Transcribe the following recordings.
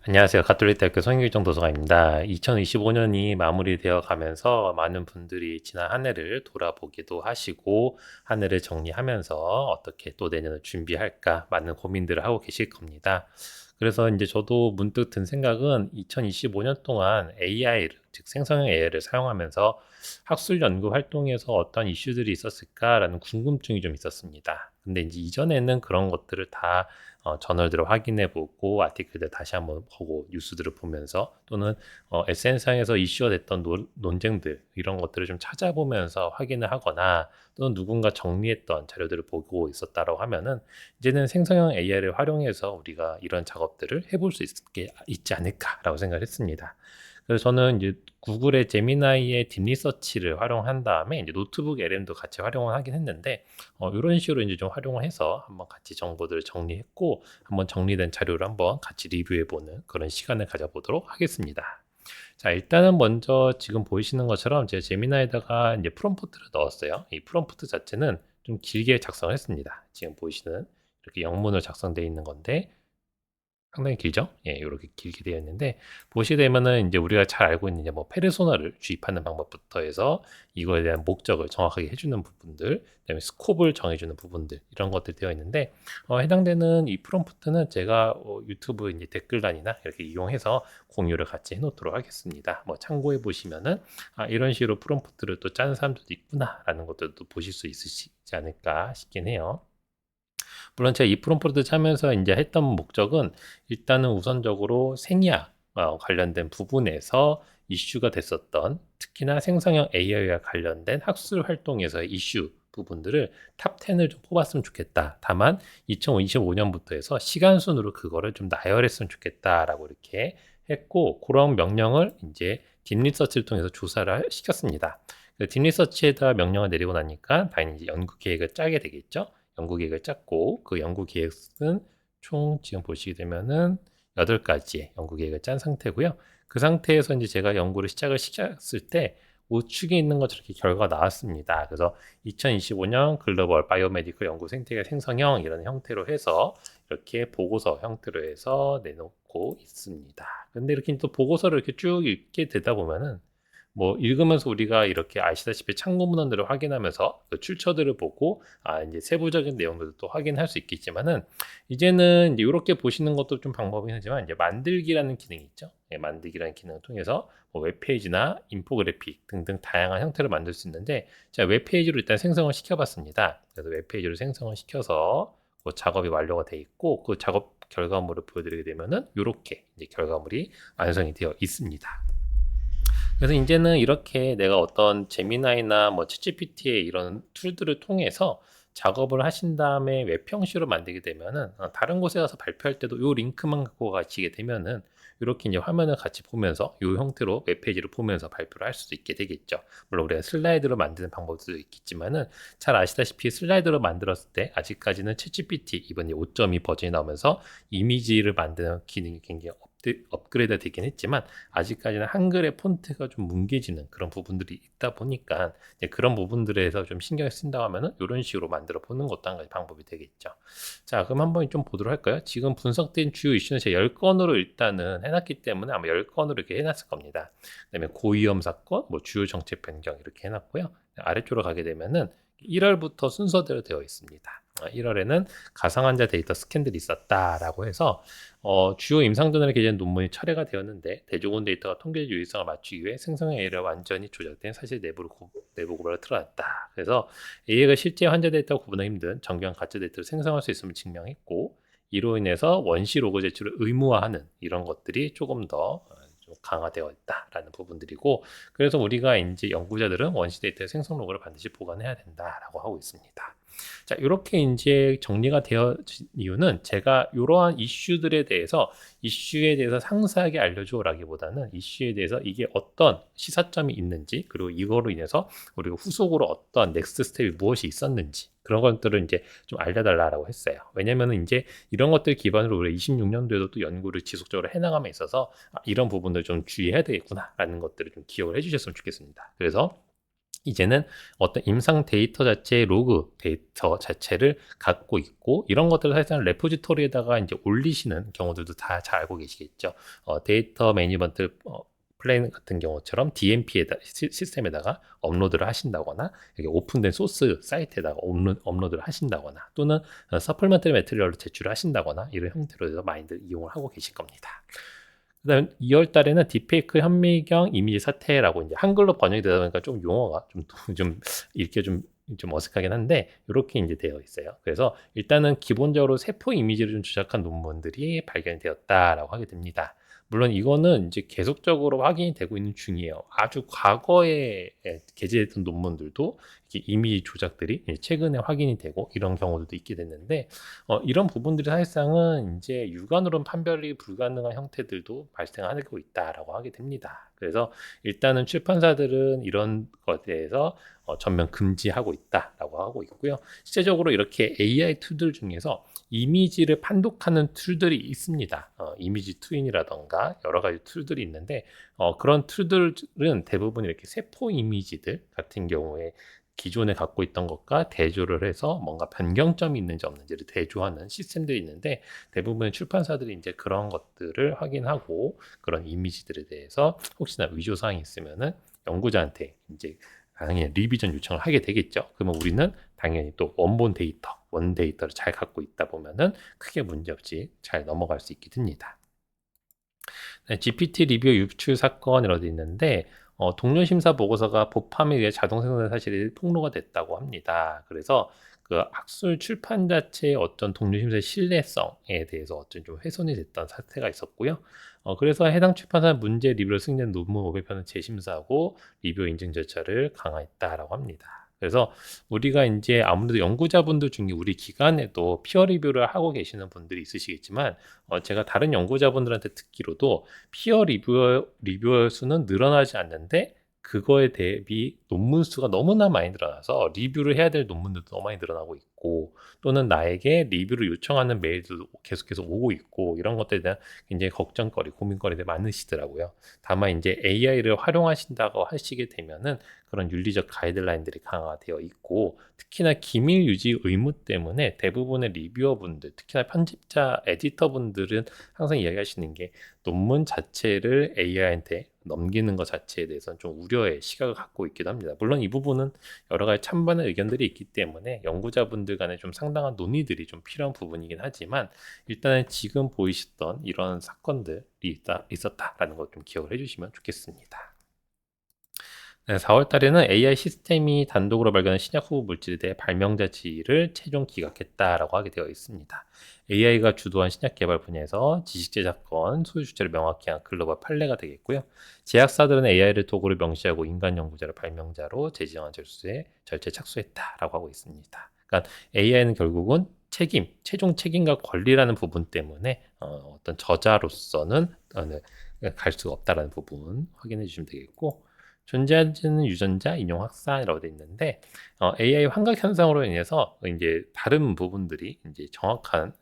안녕하세요. 가톨릭대학교 성인교정 도서관입니다. 2025년이 마무리되어 가면서 많은 분들이 지난 한 해를 돌아보기도 하시고 한 해를 정리하면서 어떻게 또 내년을 준비할까 많은 고민들을 하고 계실 겁니다. 그래서 이제 저도 문득 든 생각은 2025년 동안 AI를, 즉 생성형 AI를 사용하면서 학술 연구 활동에서 어떤 이슈들이 있었을까라는 궁금증이 좀 있었습니다. 근데 이제 이전에는 그런 것들을 다 저널들을 확인해 보고 아티클들 다시 한번 보고 뉴스들을 보면서 또는 SNS상에서 이슈가 됐던 논쟁들 이런 것들을 좀 찾아보면서 확인을 하거나 또는 누군가 정리했던 자료들을 보고 있었다라고 하면은 이제는 생성형 AI를 활용해서 우리가 이런 작업들을 해볼 수 있지 않을까라고 생각을 했습니다. 그래서 저는 이제 구글의 제미나이의 딥리서치를 활용한 다음에 이제 노트북 LM도 같이 활용을 하긴 했는데 이런 식으로 이제 좀 활용을 해서 한번 같이 정보들을 정리했고 한번 정리된 자료를 한번 같이 리뷰해보는 그런 시간을 가져보도록 하겠습니다. 자, 일단은 먼저 지금 보이시는 것처럼 제가 제미나이에다가 이제 프롬프트를 넣었어요. 이 프롬프트 자체는 좀 길게 작성을 했습니다. 지금 보이시는 이렇게 영문으로 작성되어 있는 건데 상당히 길죠? 예, 이렇게 길게 되어 있는데 보시게 되면은 이제 우리가 잘 알고 있는 이제 뭐 페르소나를 주입하는 방법부터 해서 이거에 대한 목적을 정확하게 해주는 부분들, 그다음에 스콥을 정해주는 부분들 이런 것들 되어 있는데 해당되는 이 프롬프트는 제가 유튜브 이제 댓글란이나 이렇게 이용해서 공유를 같이 해놓도록 하겠습니다. 뭐 참고해 보시면은 이런 식으로 프롬프트를 또 짜는 사람들도 있구나라는 것들도 보실 수 있으시지 않을까 싶긴 해요. 물론 제가 이 프롬프트 짜면서 이제 했던 목적은 일단은 우선적으로 생리학 관련된 부분에서 이슈가 됐었던 특히나 생성형 AI와 관련된 학술 활동에서의 이슈 부분들을 탑 10을 좀 뽑았으면 좋겠다. 다만 2025년부터 해서 시간 순으로 그거를 좀 나열했으면 좋겠다라고 이렇게 했고 그런 명령을 이제 딥리서치를 통해서 조사를 시켰습니다. 딥리서치에다 명령을 내리고 나니까 당연히 이제 연구 계획을 짜게 되겠죠. 연구 계획을 짰고 그 연구 계획은 총 지금 보시게 되면은 8가지의 연구 계획을 짠 상태고요. 그 상태에서 이제 제가 연구를 시작을 시켰을 때 우측에 있는 것처럼 이렇게 결과가 나왔습니다. 그래서 2025년 글로벌 바이오메디컬 연구 생태계 생성형 이런 형태로 해서 이렇게 보고서 형태로 해서 내놓고 있습니다. 근데 이렇게 또 보고서를 이렇게 쭉 읽게 되다 보면은 뭐 읽으면서 우리가 이렇게 아시다시피 참고 문헌들을 확인하면서 그 출처들을 보고 이제 세부적인 내용들도 또 확인할 수 있겠지만은 이제는 이제 이렇게 보시는 것도 좀 방법이긴 하지만 이제 만들기라는 기능이 있죠. 예, 만들기라는 기능을 통해서 뭐 웹페이지나 인포그래픽 등등 다양한 형태를 만들 수 있는데 제가 웹페이지로 일단 생성을 시켜봤습니다. 그래서 웹페이지로 생성을 시켜서 그 작업이 완료가 돼 있고 그 작업 결과물을 보여드리게 되면은 이렇게 이제 결과물이 완성이 되어 있습니다. 그래서 이제는 이렇게 내가 어떤 제미나이나 뭐 챗GPT의 이런 툴들을 통해서 작업을 하신 다음에 웹 형식으로 만들게 되면은 다른 곳에 가서 발표할 때도 요 링크만 갖고 가시게 되면은 이렇게 이제 화면을 같이 보면서 요 형태로 웹페이지를 보면서 발표를 할 수도 있게 되겠죠. 물론 우리가 슬라이드로 만드는 방법도 있겠지만은 잘 아시다시피 슬라이드로 만들었을 때 아직까지는 챗GPT 이번에 5.2 버전이 나오면서 이미지를 만드는 기능이 굉장히 업그레이드 되긴 했지만 아직까지는 한글의 폰트가 좀 뭉개지는 그런 부분들이 있다 보니까 이제 그런 부분들에서 좀 신경을 쓴다고 하면은 이런 식으로 만들어 보는 것도 한 가지 방법이 되겠죠. 자, 그럼 한번 좀 보도록 할까요? 지금 분석된 주요 이슈는 제가 10건으로 일단은 해놨기 때문에 아마 10건으로 이렇게 해놨을 겁니다. 그다음에 고위험 사건, 뭐 주요 정책 변경 이렇게 해놨고요. 아래쪽으로 가게 되면은 1월부터 순서대로 되어 있습니다. 1월에는 가상환자 데이터 스캔들이 있었다라고 해서 주요 임상전환에 게재된 논문이 철회가 되었는데 대조군 데이터가 통계적 유의성을 맞추기 위해 생성형 AI를 완전히 조작된 사실 내부 고발을 드러났다. 그래서 AI가 실제 환자 데이터와 구분하기 힘든 정교한 가짜 데이터를 생성할 수 있음을 증명했고 이로 인해서 원시 로그 제출을 의무화하는 이런 것들이 조금 더 좀 강화되어 있다라는 부분들이고 그래서 우리가 이제 연구자들은 원시 데이터의 생성 로그를 반드시 보관해야 된다라고 하고 있습니다. 자, 이렇게 이제 정리가 되어진 이유는 제가 이러한 이슈에 대해서 상세하게 알려줘라기보다는 이슈에 대해서 이게 어떤 시사점이 있는지 그리고 이거로 인해서 우리가 후속으로 어떤 넥스트 스텝이 무엇이 있었는지 그런 것들을 이제 좀 알려달라고 했어요. 왜냐면은 이제 이런 것들 기반으로 우리가 26년도에도 또 연구를 지속적으로 해나감에 있어서 이런 부분들 좀 주의해야 되겠구나라는 것들을 좀 기억을 해주셨으면 좋겠습니다. 그래서 이제는 어떤 임상 데이터 자체의 로그 데이터 자체를 갖고 있고 이런 것들을 사실상 레포지토리에다가 이제 올리시는 경우들도 다 잘 알고 계시겠죠. 데이터 매니지먼트 플레인 같은 경우처럼 DMP에다 시스템에다가 업로드를 하신다거나 여기 오픈된 소스 사이트에다가 업로드를 하신다거나 또는 서플먼트 매트리얼로 제출을 하신다거나 이런 형태로 해서 많이들 이용을 하고 계실 겁니다. 그다음 2월 달에는 딥페이크 현미경 이미지 사태라고 이제 한글로 번역이 되다 보니까 좀 용어가 좀 읽기 좀 어색하긴 한데 이렇게 이제 되어 있어요. 그래서 일단은 기본적으로 세포 이미지를 좀 조작한 논문들이 발견이 되었다라고 하게 됩니다. 물론 이거는 이제 계속적으로 확인이 되고 있는 중이에요. 아주 과거에 게재됐던 논문들도 이렇게 이미지 조작들이 최근에 확인이 되고 이런 경우들도 있게 됐는데 이런 부분들이 사실상은 이제 육안으로는 판별이 불가능한 형태들도 발생하고 있다라고 하게 됩니다. 그래서 일단은 출판사들은 이런 것에 대해서 전면 금지하고 있다라고 하고 있고요. 실제적으로 이렇게 AI 툴들 중에서 이미지를 판독하는 툴들이 있습니다. 이미지 트윈이라던가 여러 가지 툴들이 있는데 그런 툴들은 대부분 이렇게 세포 이미지들 같은 경우에 기존에 갖고 있던 것과 대조를 해서 뭔가 변경점이 있는지 없는지를 대조하는 시스템들이 있는데 대부분의 출판사들이 이제 그런 것들을 확인하고 그런 이미지들에 대해서 혹시나 위조 사항이 있으면은 연구자한테 이제 당연히 리비전 요청을 하게 되겠죠. 그러면 우리는 당연히 또 원본 데이터, 원 데이터를 잘 갖고 있다 보면은 크게 문제없이 잘 넘어갈 수 있게 됩니다. 네, GPT 리뷰 유출 사건이라고 돼 있는데 동료 심사 보고서가 보팜에 의해 자동 생성된 사실이 폭로가 됐다고 합니다. 그래서 그 학술 출판 자체의 어떤 동료 심사의 신뢰성에 대해서 어떤 좀 훼손이 됐던 사태가 있었고요. 그래서 해당 출판사 문제 리뷰를 승인된 논문 500편을 재심사하고 리뷰 인증 절차를 강화했다라고 합니다. 그래서 우리가 이제 아무래도 연구자분들 중에 우리 기관에도 피어 리뷰를 하고 계시는 분들이 있으시겠지만 제가 다른 연구자분들한테 듣기로도 피어 리뷰어 수는 늘어나지 않는데 그거에 대비 논문 수가 너무나 많이 늘어나서 리뷰를 해야 될 논문들도 너무 많이 늘어나고 있고 또는 나에게 리뷰를 요청하는 메일도 계속해서 오고 있고 이런 것들에 대한 굉장히 걱정거리, 고민거리들이 많으시더라고요. 다만 이제 AI를 활용하신다고 하시게 되면은 그런 윤리적 가이드라인들이 강화되어 있고 특히나 기밀 유지 의무 때문에 대부분의 리뷰어분들, 특히나 편집자, 에디터분들은 항상 이야기하시는 게 논문 자체를 AI한테 넘기는 것 자체에 대해서는 좀 우려의 시각을 갖고 있기도 합니다. 물론 이 부분은 여러 가지 찬반의 의견들이 있기 때문에 연구자분들 간에 좀 상당한 논의들이 좀 필요한 부분이긴 하지만 일단은 지금 보이셨던 이런 사건들이 있었다라는 것 좀 기억을 해주시면 좋겠습니다. 네, 4월 달에는 AI 시스템이 단독으로 발견한 신약 후보 물질에 대해 발명자 지위를 최종 기각했다라고 하게 되어 있습니다. AI가 주도한 신약 개발 분야에서 지식 제작권, 소유 주체를 명확히 한 글로벌 판례가 되겠고요. 제약사들은 AI를 도구를 명시하고 인간 연구자를 발명자로 제지정한 절차에 착수했다라고 하고 있습니다. 그러니까 AI는 결국은 최종 책임과 권리라는 부분 때문에 어떤 저자로서는 갈 수가 없다라는 부분 확인해 주시면 되겠고 존재하는 유전자 인용 확산이라고 되어 있는데 AI 환각 현상으로 인해서 이제 다른 부분들이 이제 정확한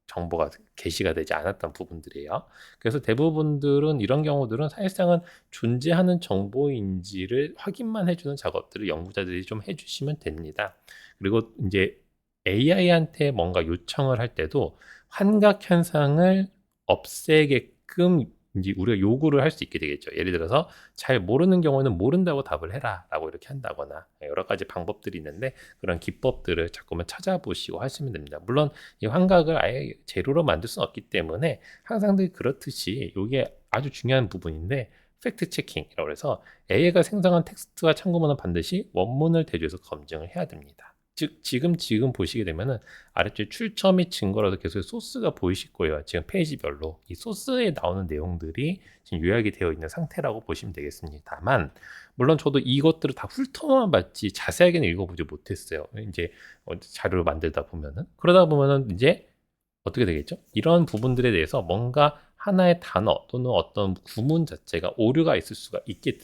정보가 게시가 되지 않았던 부분들이에요. 그래서 대부분들은 이런 경우들은 사실상은 존재하는 정보인지를 확인만 해주는 작업들을 연구자들이 좀 해주시면 됩니다. 그리고 이제 AI한테 뭔가 요청을 할 때도 환각 현상을 없애게끔 이제 우리가 요구를 할 수 있게 되겠죠. 예를 들어서 잘 모르는 경우는 모른다고 답을 해라라고 이렇게 한다거나 여러 가지 방법들이 있는데 그런 기법들을 자꾸만 찾아보시고 하시면 됩니다. 물론 이 환각을 아예 제로로 만들 수는 없기 때문에 항상 늘 그렇듯이 이게 아주 중요한 부분인데 팩트 체킹이라고 해서 AI가 생성한 텍스트와 참고문은 반드시 원문을 대조해서 검증을 해야 됩니다. 즉 지금 보시게 되면은 아래쪽에 출처 및 증거라도 계속 소스가 보이실 거예요. 지금 페이지별로 이 소스에 나오는 내용들이 지금 요약이 되어 있는 상태라고 보시면 되겠습니다만 물론 저도 이것들을 다 훑어만 봤지 자세하게는 읽어보지 못했어요. 이제 자료를 만들다 보면은 그러다 보면은 이제 어떻게 되겠죠? 이런 부분들에 대해서 뭔가 하나의 단어 또는 어떤 구문 자체가 오류가 될 수가 있게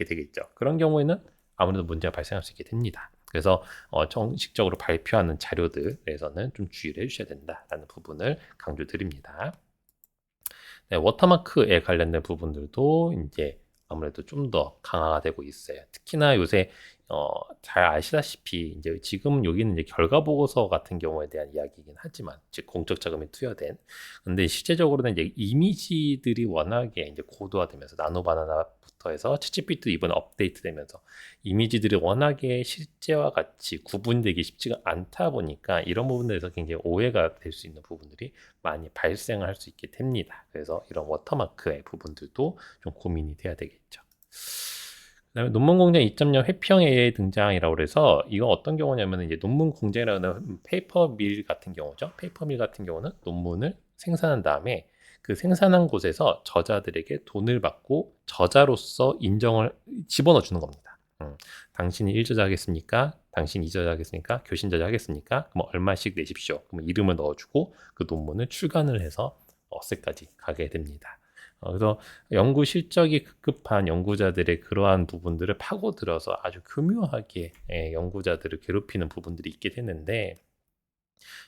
되겠죠. 그런 경우에는 아무래도 문제가 발생할 수 있게 됩니다. 그래서 정식적으로 발표하는 자료들에서는 좀 주의를 해주셔야 된다라는 부분을 강조드립니다. 네, 워터마크에 관련된 부분들도 이제 아무래도 좀 더 강화가 되고 있어요. 특히나 요새 잘 아시다시피 이제 지금 여기는 이제 결과 보고서 같은 경우에 대한 이야기이긴 하지만, 즉 공적 자금이 투여된, 근데 실제적으로는 이제 이미지들이 워낙에 이제 고도화되면서 나노바나나부터 해서 챗GPT 이번에 업데이트되면서 이미지들이 워낙에 실제와 같이 구분되기 쉽지가 않다 보니까 이런 부분들에서 굉장히 오해가 될 수 있는 부분들이 많이 발생할 수 있게 됩니다. 그래서 이런 워터마크의 부분들도 좀 고민이 돼야 되겠죠. 그다음에 논문 공장 2.0 회피형 AI 등장이라고 그래서, 이거 어떤 경우냐면 이제 논문 공장이라는 페이퍼 밀 같은 경우죠. 페이퍼 밀 같은 경우는 논문을 생산한 다음에 그 생산한 곳에서 저자들에게 돈을 받고 저자로서 인정을 집어넣어 주는 겁니다. 당신이 1저자 하겠습니까? 당신이 2저자 하겠습니까? 교신저자 하겠습니까? 그럼 얼마씩 내십시오. 그럼 이름을 넣어주고 그 논문을 출간을 해서 어세까지 가게 됩니다. 그래서 연구 실적이 급급한 연구자들의 그러한 부분들을 파고들어서 아주 교묘하게 연구자들을 괴롭히는 부분들이 있게 됐는데,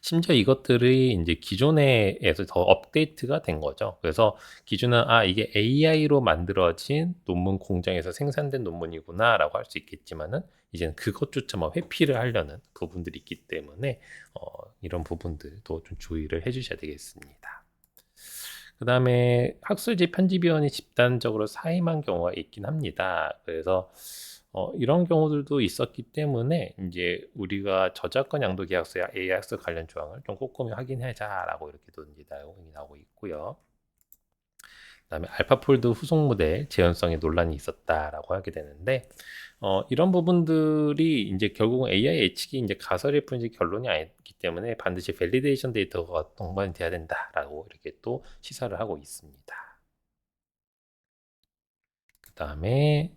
심지어 이것들이 이제 기존에서 더 업데이트가 된 거죠. 그래서 기존은 이게 AI로 만들어진 논문 공장에서 생산된 논문이구나라고 할 수 있겠지만은, 이제는 그것조차 회피를 하려는 부분들이 있기 때문에 이런 부분들도 좀 주의를 해주셔야 되겠습니다. 그 다음에 학술지 편집위원이 집단적으로 사임한 경우가 있긴 합니다. 그래서 이런 경우들도 있었기 때문에 이제 우리가 저작권 양도 계약서야 AI 학술 관련 조항을 좀 꼼꼼히 확인하자라고 이렇게도 이제 내용이 나오고 있고요. 그다음에 알파폴드 후속 모델 재현성에 논란이 있었다라고 하게 되는데, 이런 부분들이 이제 결국은 AI 예측이 이제 가설일 뿐이지 결론이 아니기 때문에 반드시 밸리데이션 데이터가 동반이 돼야 된다라고 이렇게 또 시사를 하고 있습니다. 그다음에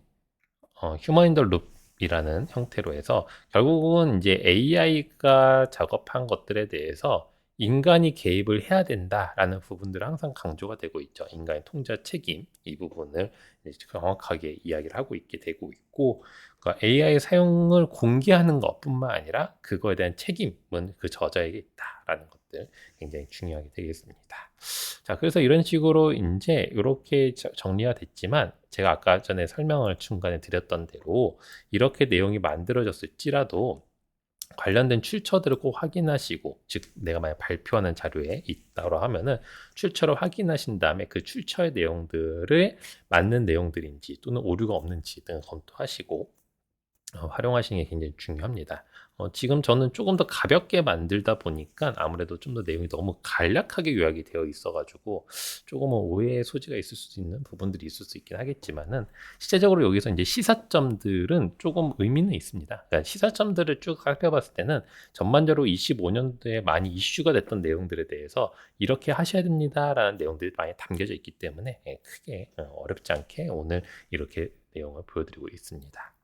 휴먼 인더 룹이라는 형태로 해서, 결국은 이제 AI가 작업한 것들에 대해서 인간이 개입을 해야 된다라는 부분들은 항상 강조가 되고 있죠. 인간의 통제 책임, 이 부분을 이제 정확하게 이야기를 하고 있게 되고 있고, 그러니까 AI 사용을 공개하는 것뿐만 아니라 그거에 대한 책임은 그 저자에게 있다라는 것들 굉장히 중요하게 되겠습니다. 자, 그래서 이런 식으로 이제 이렇게 정리가 됐지만, 제가 아까 전에 설명을 중간에 드렸던 대로 이렇게 내용이 만들어졌을지라도 관련된 출처들을 꼭 확인하시고, 즉 내가 만약 발표하는 자료에 있다고 하면은 출처를 확인하신 다음에 그 출처의 내용들에 맞는 내용들인지 또는 오류가 없는지 등을 검토하시고 활용하시는 게 굉장히 중요합니다. 지금 저는 조금 더 가볍게 만들다 보니까 아무래도 좀 더 내용이 너무 간략하게 요약이 되어 있어가지고 조금은 오해의 소지가 있을 수 있는 부분들이 있을 수 있긴 하겠지만은, 실제적으로 여기서 이제 시사점들은 조금 의미는 있습니다. 그러니까 시사점들을 쭉 살펴봤을 때는 전반적으로 25년도에 많이 이슈가 됐던 내용들에 대해서 이렇게 하셔야 됩니다라는 내용들이 많이 담겨져 있기 때문에 크게 어렵지 않게 오늘 이렇게 내용을 보여드리고 있습니다.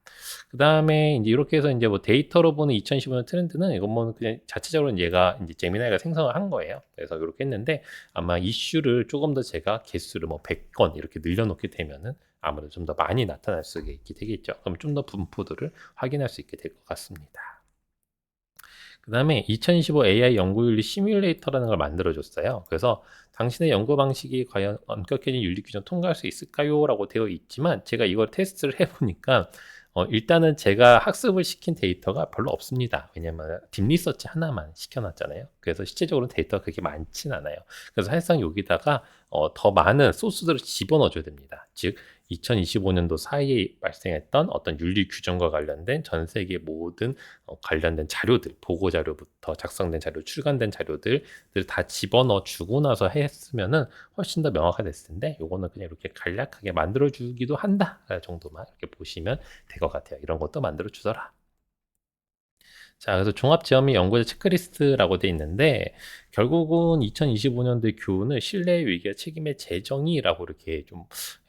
그 다음에 이제 이렇게 해서 이제 뭐 데이터로 보는 2015년 트렌드는, 이건 뭐 그냥 자체적으로 얘가 이제 제미나이가 생성을 한 거예요. 그래서 이렇게 했는데, 아마 이슈를 조금 더 제가 개수를 뭐 100건 이렇게 늘려놓게 되면은 아무래도 좀 더 많이 나타날 수 있게 되겠죠. 그럼 좀 더 분포들을 확인할 수 있게 될 것 같습니다. 그 다음에 2025 AI 연구윤리 시뮬레이터라는 걸 만들어줬어요. 그래서 당신의 연구 방식이 과연 엄격해진 윤리 규정 통과할 수 있을까요? 라고 되어 있지만, 제가 이걸 테스트를 해보니까 일단은 제가 학습을 시킨 데이터가 별로 없습니다. 왜냐면 딥리서치 하나만 시켜놨잖아요. 그래서 실제적으로 데이터가 그렇게 많진 않아요. 그래서 사실상 여기다가 더 많은 소스들을 집어넣어줘야 됩니다. 즉 2025년도 사이에 발생했던 어떤 윤리 규정과 관련된 전 세계 모든 관련된 자료들, 보고 자료부터 작성된 자료, 출간된 자료들을 다 집어넣어 주고 나서 했으면은 훨씬 더 명확화됐을 텐데, 요거는 그냥 이렇게 간략하게 만들어 주기도 한다 정도만 이렇게 보시면 될 것 같아요. 이런 것도 만들어 주더라. 자, 그래서 종합지원 및 연구자 체크리스트라고 돼 있는데, 결국은 2025년도의 교훈을 신뢰의 위기와 책임의 재정의라고 이렇게 좀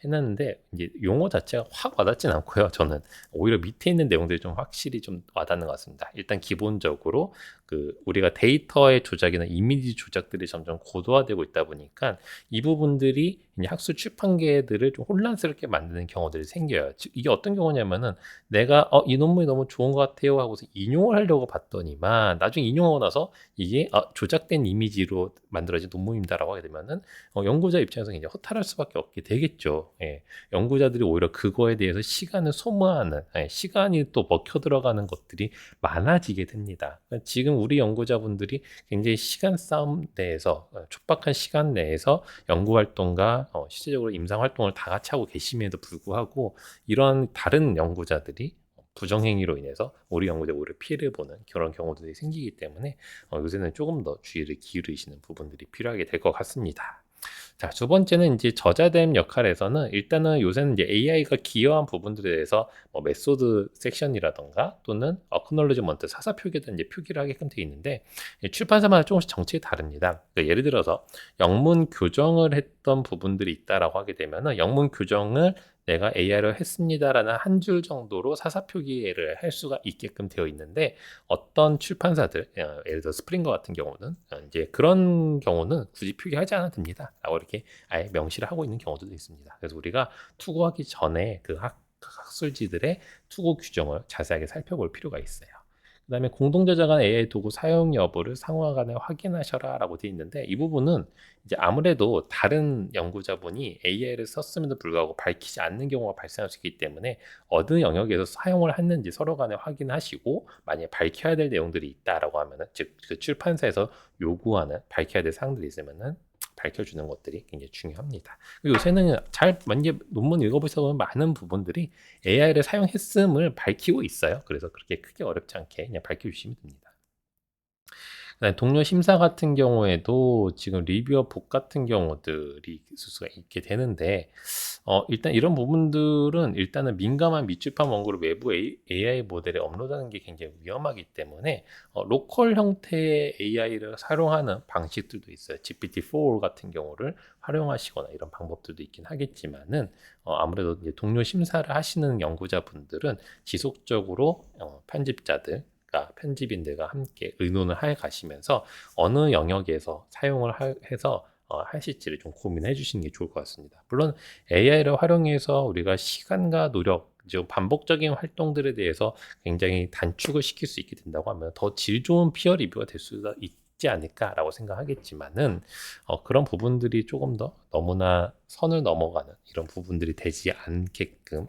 해놨는데, 이제 용어 자체가 확 와닿진 않고요. 저는 오히려 밑에 있는 내용들이 좀 확실히 좀 와닿는 것 같습니다. 일단 기본적으로 우리가 데이터의 조작이나 이미지 조작들이 점점 고도화되고 있다 보니까 이 부분들이 이제 학술 출판계들을 좀 혼란스럽게 만드는 경우들이 생겨요. 즉 이게 어떤 경우냐면은, 내가 이 논문이 너무 좋은 것 같아요 하고서 인용을 하려고 봤더니만 나중에 인용하고 나서 이게 조작된 이미지로 만들어진 논문입니다라고 하게 되면은 연구자 입장에서 이제 허탈할 수밖에 없게 되겠죠. 예. 연구자들이 오히려 그거에 대해서 시간을 소모하는, 시간이 또 먹혀 들어가는 것들이 많아지게 됩니다. 그러니까 지금 우리 연구자분들이 굉장히 시간 싸움 내에서, 촉박한 시간 내에서 연구 활동과 실제적으로 임상 활동을 다 같이 하고 계심에도 불구하고 이런 다른 연구자들이 부정행위로 인해서 우리 연구자가 오히려 피해를 보는 그런 경우들이 생기기 때문에 요새는 조금 더 주의를 기울이시는 부분들이 필요하게 될 것 같습니다. 자, 두 번째는 이제 저자됨 역할에서는 일단은 요새는 이제 AI가 기여한 부분들에 대해서 메소드 섹션이라던가 또는 어크놀리지먼트 사사 표기든 이제 표기를 하게끔 되어 있는데 출판사마다 조금씩 정책이 다릅니다. 그러니까 예를 들어서 영문 교정을 했던 부분들이 있다라고 하게 되면은 영문 교정을 내가 AI로 했습니다라는 한 줄 정도로 사사 표기를 할 수가 있게끔 되어 있는데 어떤 출판사들, 예를 들어 스프링거 같은 경우는 이제 그런 경우는 굳이 표기하지 않아도 됩니다라고 이렇게 아예 명시를 하고 있는 경우도 있습니다. 그래서 우리가 투고하기 전에 그 학술지들의 투고 규정을 자세하게 살펴볼 필요가 있어요. 그 다음에 공동저자 간 AI 도구 사용 여부를 상호와 간에 확인하셔라 라고 되어 있는데 이 부분은 이제 아무래도 다른 연구자분이 AI를 썼음에도 불구하고 밝히지 않는 경우가 발생할 수 있기 때문에 어느 영역에서 사용을 했는지 서로 간에 확인하시고 만약에 밝혀야 될 내용들이 있다라고 하면은 즉 그 출판사에서 요구하는 밝혀야 될 사항들이 있으면은 밝혀주는 것들이 굉장히 중요합니다. 요새는 잘 만약에 논문 읽어보시다 보면 많은 부분들이 AI를 사용했음을 밝히고 있어요. 그래서 그렇게 크게 어렵지 않게 그냥 밝혀주시면 됩니다. 동료 심사 같은 경우에도 지금 리뷰어 복 같은 경우들이 있을 수가 있게 되는데 일단 이런 부분들은 일단은 민감한 미출판 원고를 외부 AI 모델에 업로드하는 게 굉장히 위험하기 때문에 로컬 형태의 AI를 활용하는 방식들도 있어요. GPT-4 같은 경우를 활용하시거나 이런 방법들도 있긴 하겠지만은 아무래도 이제 동료 심사를 하시는 연구자분들은 지속적으로 편집자들 편집인들과 함께 의논을 해 가시면서 어느 영역에서 사용을 해서 하실지를 좀 고민해 주시는 게 좋을 것 같습니다. 물론 AI를 활용해서 우리가 시간과 노력, 즉 반복적인 활동들에 대해서 굉장히 단축을 시킬 수 있게 된다고 하면 더 질 좋은 피어 리뷰가 될 수가 있지 않을까라고 생각하겠지만은 그런 부분들이 조금 더 너무나 선을 넘어가는 이런 부분들이 되지 않게끔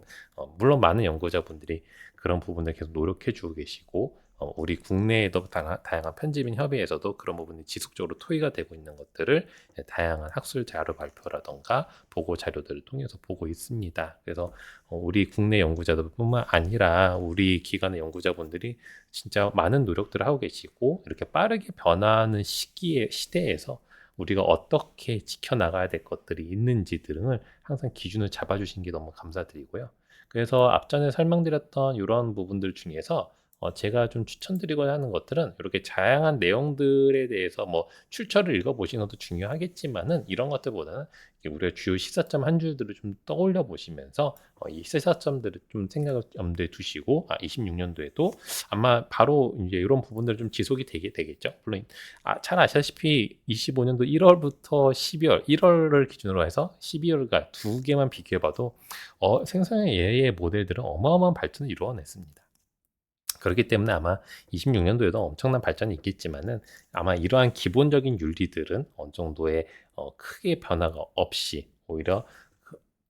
물론 많은 연구자분들이 그런 부분을 계속 노력해 주고 계시고 우리 국내에도 다양한 편집인 협의회에서도 그런 부분이 지속적으로 토의가 되고 있는 것들을 다양한 학술 자료 발표라던가 보고 자료들을 통해서 보고 있습니다. 그래서 우리 국내 연구자들뿐만 아니라 우리 기관의 연구자분들이 진짜 많은 노력들을 하고 계시고 이렇게 빠르게 변화하는 시대에서 우리가 어떻게 지켜나가야 될 것들이 있는지 등을 항상 기준을 잡아주신 게 너무 감사드리고요. 그래서 앞전에 설명드렸던 이런 부분들 중에서 제가 좀 추천드리고자 하는 것들은 이렇게 다양한 내용들에 대해서 뭐 출처를 읽어보시는 것도 중요하겠지만은 이런 것들보다는 우리가 주요 시사점 한 줄들을 좀 떠올려 보시면서 이 시사점들을 좀 생각을 염두에 두시고 26년도에도 아마 바로 이제 이런 부분들 좀 지속이 되겠죠. 물론 잘 아시다시피 25년도 1월부터 12월, 1월을 기준으로 해서 12월과 두 개만 비교해봐도 생성형 AI 모델들은 어마어마한 발전을 이루어냈습니다. 그렇기 때문에 아마 26년도에도 엄청난 발전이 있겠지만은 아마 이러한 기본적인 윤리들은 어느 정도의 크게 변화가 없이 오히려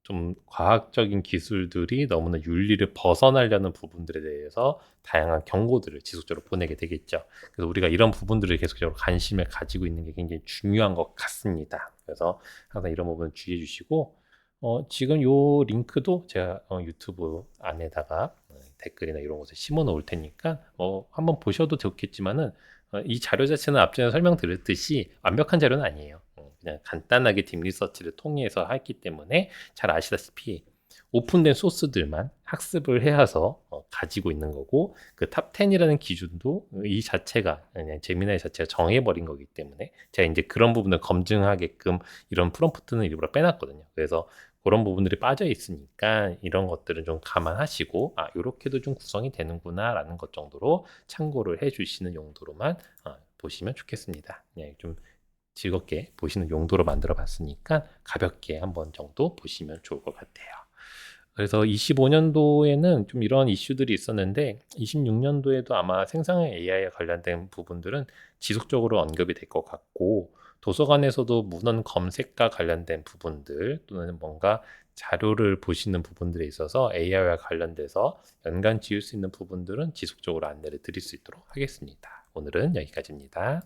좀 과학적인 기술들이 너무나 윤리를 벗어나려는 부분들에 대해서 다양한 경고들을 지속적으로 보내게 되겠죠. 그래서 우리가 이런 부분들을 계속적으로 관심을 가지고 있는 게 굉장히 중요한 것 같습니다. 그래서 항상 이런 부분 주의해 주시고 지금 요 링크도 제가 유튜브 안에다가 댓글이나 이런 곳에 심어 놓을 테니까 한번 보셔도 좋겠지만은 이 자료 자체는 앞전에 설명드렸듯이 완벽한 자료는 아니에요. 그냥 간단하게 딥 리서치를 통해서 했기 때문에 잘 아시다시피 오픈된 소스들만 학습을 해서 가지고 있는 거고 그 탑 10이라는 기준도 이 자체가 그냥 제미나이 자체가 정해버린 거기 때문에 제가 이제 그런 부분을 검증하게끔 이런 프롬프트는 일부러 빼놨거든요. 그래서 그런 부분들이 빠져 있으니까 이런 것들은 좀 감안하시고 이렇게도 좀 구성이 되는구나 라는 것 정도로 참고를 해 주시는 용도로만 보시면 좋겠습니다. 그냥 좀 즐겁게 보시는 용도로 만들어 봤으니까 가볍게 한번 정도 보시면 좋을 것 같아요. 그래서 25년도에는 좀 이런 이슈들이 있었는데 26년도에도 아마 생성형 AI에 관련된 부분들은 지속적으로 언급이 될 것 같고 도서관에서도 문헌 검색과 관련된 부분들 또는 뭔가 자료를 보시는 부분들에 있어서 AI와 관련돼서 연관 지을 수 있는 부분들은 지속적으로 안내를 드릴 수 있도록 하겠습니다. 오늘은 여기까지입니다.